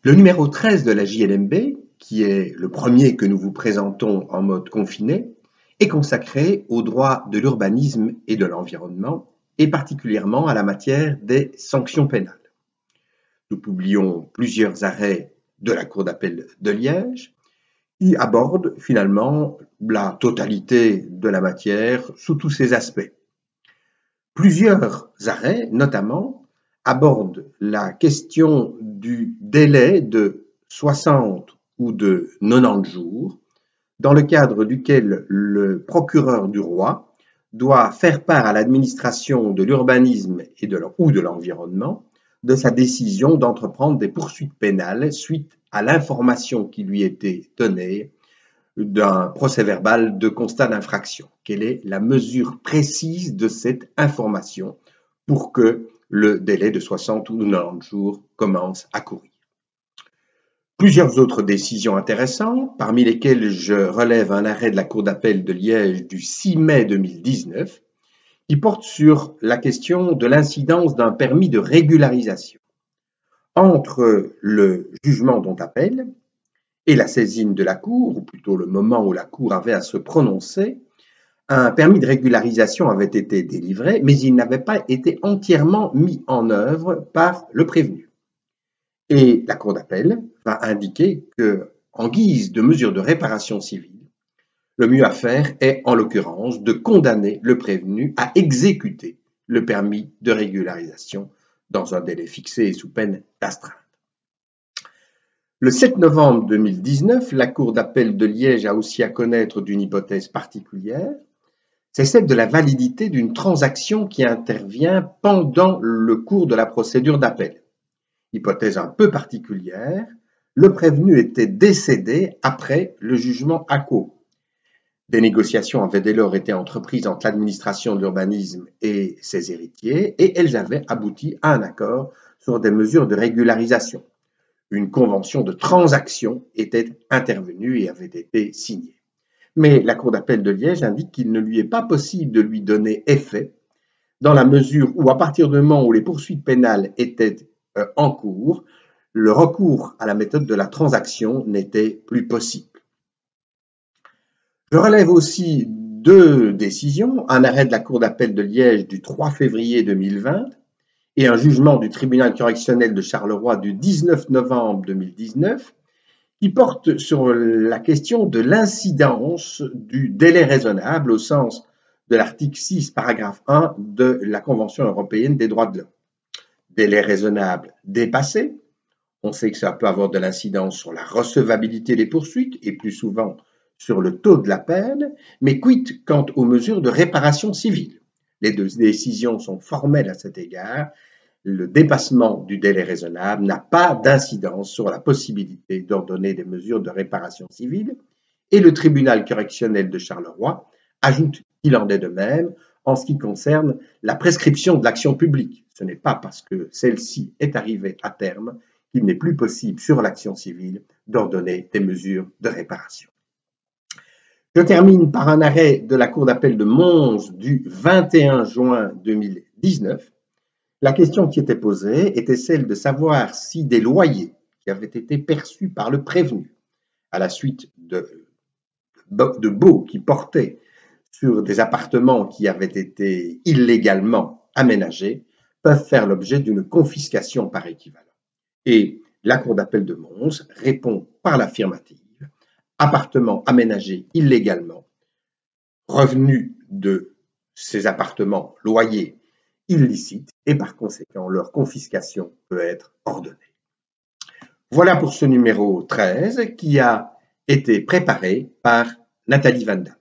Le numéro 13 de la JLMB, qui est le premier que nous vous présentons en mode confiné, est consacré aux droits de l'urbanisme et de l'environnement, et particulièrement à la matière des sanctions pénales. Nous publions plusieurs arrêts de la Cour d'appel de Liège qui abordent finalement la totalité de la matière sous tous ses aspects. Plusieurs arrêts, notamment, abordent la question du délai de 60 ou de 90 jours, dans le cadre duquel le procureur du roi doit faire part à l'administration de l'urbanisme ou de l'environnement de sa décision d'entreprendre des poursuites pénales suite à l'information qui lui était donnée d'un procès-verbal de constat d'infraction. Quelle est la mesure précise de cette information pour que le délai de 60 ou 90 jours commence à courir? Plusieurs autres décisions intéressantes, parmi lesquelles je relève un arrêt de la Cour d'appel de Liège du 6 mai 2019, qui porte sur la question de l'incidence d'un permis de régularisation. Entre le jugement dont appel et la saisine de la Cour, ou plutôt le moment où la Cour avait à se prononcer, un permis de régularisation avait été délivré, mais il n'avait pas été entièrement mis en œuvre par le prévenu. Et la Cour d'appel va indiquer que, en guise de mesure de réparation civile, le mieux à faire est, en l'occurrence, de condamner le prévenu à exécuter le permis de régularisation dans un délai fixé et sous peine d'astreinte. Le 7 novembre 2019, la Cour d'appel de Liège a aussi à connaître d'une hypothèse particulière, c'est celle de la validité d'une transaction qui intervient pendant le cours de la procédure d'appel. Hypothèse un peu particulière, le prévenu était décédé après le jugement à cour. Des négociations avaient dès lors été entreprises entre l'administration de l'urbanisme et ses héritiers et elles avaient abouti à un accord sur des mesures de régularisation. Une convention de transaction était intervenue et avait été signée. Mais la Cour d'appel de Liège indique qu'il ne lui est pas possible de lui donner effet dans la mesure où, à partir du moment où les poursuites pénales étaient en cours, le recours à la méthode de la transaction n'était plus possible. Je relève aussi deux décisions, un arrêt de la Cour d'appel de Liège du 3 février 2020 et un jugement du tribunal correctionnel de Charleroi du 19 novembre 2019 qui portent sur la question de l'incidence du délai raisonnable au sens de l'article 6, paragraphe 1 de la Convention européenne des droits de l'homme. Délai raisonnable dépassé, on sait que ça peut avoir de l'incidence sur la recevabilité des poursuites et plus souvent sur le taux de la peine, mais quid quant aux mesures de réparation civile? Les deux décisions sont formelles à cet égard. Le dépassement du délai raisonnable n'a pas d'incidence sur la possibilité d'ordonner des mesures de réparation civile et le tribunal correctionnel de Charleroi ajoute qu'il en est de même en ce qui concerne la prescription de l'action publique. Ce n'est pas parce que celle-ci est arrivée à terme qu'il n'est plus possible sur l'action civile d'ordonner des mesures de réparation. Je termine par un arrêt de la Cour d'appel de Mons du 21 juin 2019. La question qui était posée était celle de savoir si des loyers qui avaient été perçus par le prévenu à la suite de baux qui portaient sur des appartements qui avaient été illégalement aménagés peuvent faire l'objet d'une confiscation par équivalent. Et la Cour d'appel de Mons répond par l'affirmative. Appartements aménagés illégalement, revenus de ces appartements, loyers illicites, et par conséquent, leur confiscation peut être ordonnée. Voilà pour ce numéro 13 qui a été préparé par Nathalie Vanda.